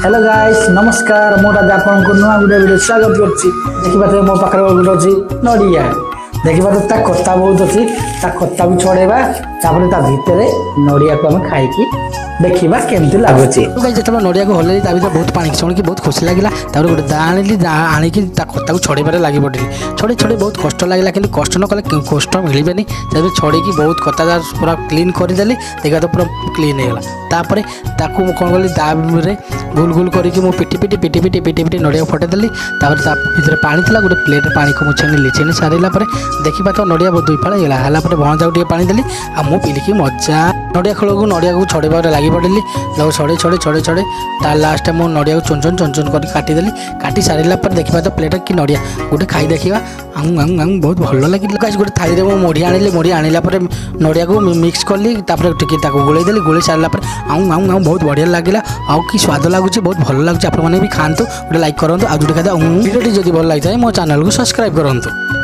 Hello guys नमस्कार मोटा आपन को नुआ गुडे वीडियो स्वागत करछि। देखिबा ते मो पाखरे गुडे अछि नडिया देखिबा तो ता कत्ता बहुत अछि ता कत्ता भी छोड़ेबा तापर ता भितरे नडिया को हम खाइ की देखिबा केमति लागुछि। तो गाइस जतबा नडिया को हले ता भीतर बहुत पानी सुन की बहुत खुशी लागिला तापर गुडे दा आनी की ता कत्ता को छोड़ेबारे लागि पड़िली छोड़े छोड़े बहुत कष्ट लागिला किंतु कष्ट न कले कष्ट मिलिबेनी तापर छोड़े की बहुत कत्ता पूरा क्लीन कर देली देखा तो पूरा क्लीन हे गला तापर ताकू कोन गली दा रे गोल गोल करके मो पिटी पिटी पिटी पिटी पिटी पिटी नडिया फटे देली तापर ता भीतर पानी थिला गोटे प्लेट पानी को मुछेनी छेनी सारिला पर देखिबा तो नडिया बहुत दुई फाळ हेला हला पर भण जाउ टिके पानी देली आ मो पिली की मजा नडिया खळ को नडिया को छोड़ेबारे लागि पड़िली लो छोड़े छोड़े छोड़े छोड़े ता लास्ट मो नडिया को चुन चुन कर काटी देली काटी सारिला पर देखिबा तो प्लेट की नडिया गोटे खाई देखिबा आंग आंग आंग बहुत भलो लागिला गाइस गोटे थाली रे मो मोढी आनिला पर नडिया को मिक्स करली तापर टिके ताको गोळै देली गोळै सारिला पर आंग आंग आंग बहुत बढ़िया लागिला आ की स्वाद लागुची बहुत भलो लागुची आपण माने भी खांतु गोटे लाइक करंतु आ जोटे खादा वीडियो जदी भल लागि जाय मो चैनल को सब्सक्राइब करंतु।